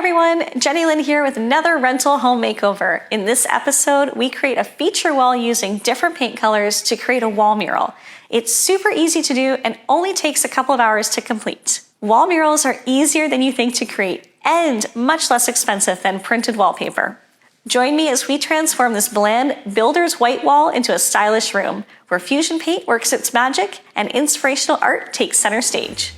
everyone, Jenny Lynn here with another rental home makeover. In this episode, we create a feature wall using different paint colors to create a wall mural. It's super easy to do and only takes a couple of hours to complete. Wall murals are easier than you think to create and much less expensive than printed wallpaper. Join me as we transform this bland builder's white wall into a stylish room where fusion paint works its magic and inspirational art takes center stage.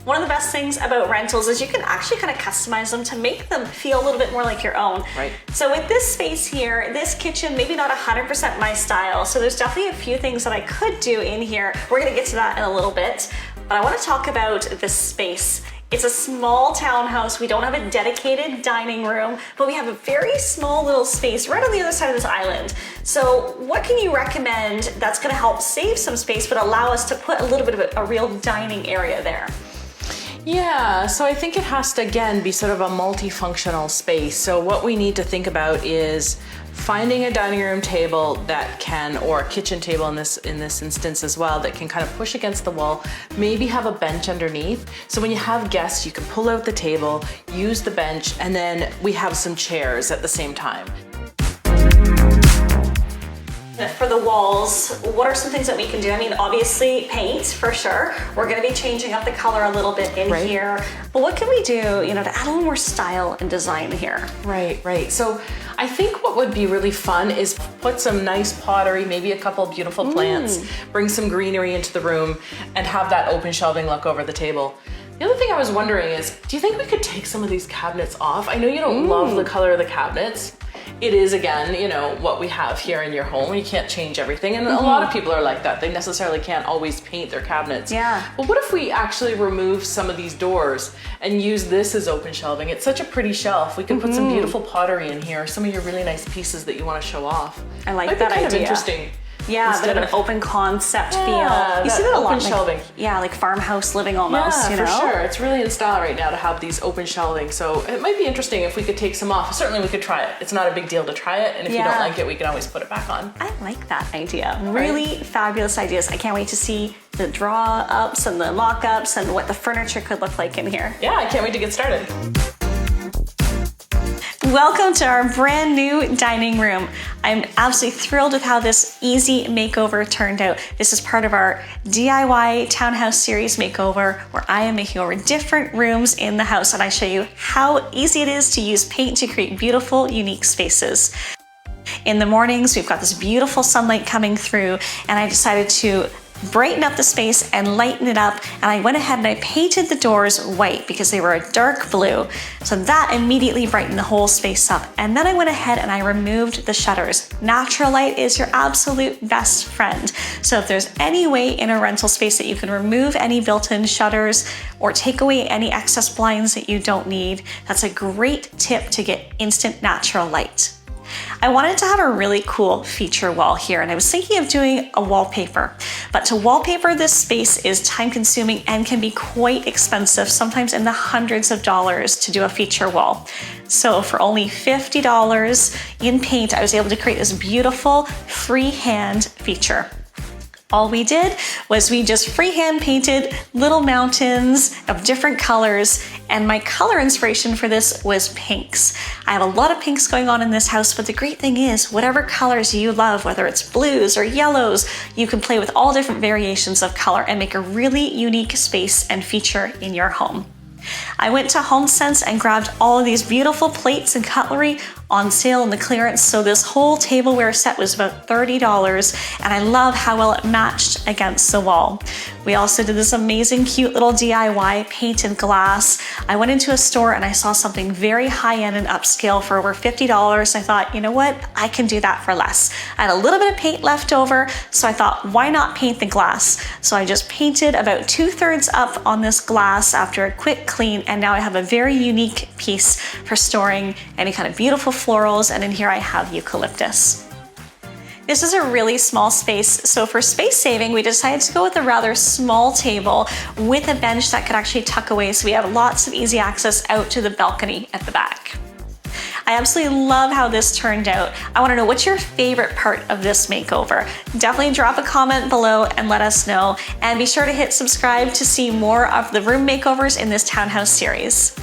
One of the best things about rentals is you can actually kind of customize them to make them feel a little bit more like your own. Right. So with this space here, this kitchen, maybe not 100% my style. So there's definitely a few things that I could do in here. We're gonna get to that in a little bit. But I wanna talk about this space. It's a small townhouse. We don't have a dedicated dining room, but we have a very small little space right on the other side of this island. So what can you recommend that's gonna help save some space, but allow us to put a little bit of a real dining area there? Yeah, so I think it has to, again, be sort of a multifunctional space. So what we need to think about is finding a dining room table that can, or a kitchen table in this instance as well, that can kind of push against the wall, maybe have a bench underneath. So when you have guests, you can pull out the table, use the bench, and then we have some chairs at the same time. For the walls, what are some things that we can do? I mean, obviously paint for sure. We're gonna be changing up the color a little bit in here. But what can we do, to add a little more style and design here? Right. So I think what would be really fun is put some nice pottery, maybe a couple beautiful plants, bring some greenery into the room, and have that open shelving look over the table. The other thing I was wondering is, do you think we could take some of these cabinets off? I know you don't love the color of the cabinets. It is, again, what we have here in your home. You can't change everything. And a lot of people are like that. They necessarily can't always paint their cabinets. Yeah. But what if we actually remove some of these doors and use this as open shelving? It's such a pretty shelf. We can put some beautiful pottery in here, some of your really nice pieces that you want to show off. I like Might that be kind idea. of interesting. Yeah, a bit of an open concept feel. You see that a lot, shelving. Like farmhouse living almost, Yeah, for sure. It's really in style right now to have these open shelving. So it might be interesting if we could take some off. Certainly we could try it. It's not a big deal to try it. And if you don't like it, we can always put it back on. I like that idea. Really fabulous ideas. I can't wait to see the draw-ups and the mock-ups and what the furniture could look like in here. Yeah, I can't wait to get started. Welcome to our brand new dining room. I'm absolutely thrilled with how this easy makeover turned out. This is part of our DIY townhouse series makeover, where I am making over different rooms in the house, and I show you how easy it is to use paint to create beautiful, unique spaces. In the mornings, we've got this beautiful sunlight coming through, and I decided to brighten up the space and lighten it up, and I went ahead and I painted the doors white because they were a dark blue, so that immediately brightened the whole space up. And then I went ahead and I removed the shutters. Natural light is your absolute best friend, so if there's any way in a rental space that you can remove any built-in shutters or take away any excess blinds that you don't need, that's a great tip to get instant natural light. I wanted to have a really cool feature wall here, and I was thinking of doing a wallpaper. But to wallpaper this space is time consuming and can be quite expensive, sometimes in the hundreds of dollars to do a feature wall. So for only $50 in paint, I was able to create this beautiful freehand feature. All we did was we just freehand painted little mountains of different colors, and my color inspiration for this was pinks. I have a lot of pinks going on in this house, but the great thing is whatever colors you love, whether it's blues or yellows, you can play with all different variations of color and make a really unique space and feature in your home. I went to HomeSense and grabbed all of these beautiful plates and cutlery on sale in the clearance. So this whole tableware set was about $30, and I love how well it matched against the wall. We also did this amazing, cute little DIY painted glass. I went into a store and I saw something very high-end and upscale for over $50. I thought, you know what? I can do that for less. I had a little bit of paint left over, so I thought, why not paint the glass? So I just painted about 2/3 up on this glass after a quick clean, and now I have a very unique piece for storing any kind of beautiful florals, and in here I have eucalyptus. This is a really small space, so for space saving, we decided to go with a rather small table with a bench that could actually tuck away, so we have lots of easy access out to the balcony at the back. I absolutely love how this turned out. I want to know, what's your favorite part of this makeover? Definitely drop a comment below and let us know. And be sure to hit subscribe to see more of the room makeovers in this townhouse series.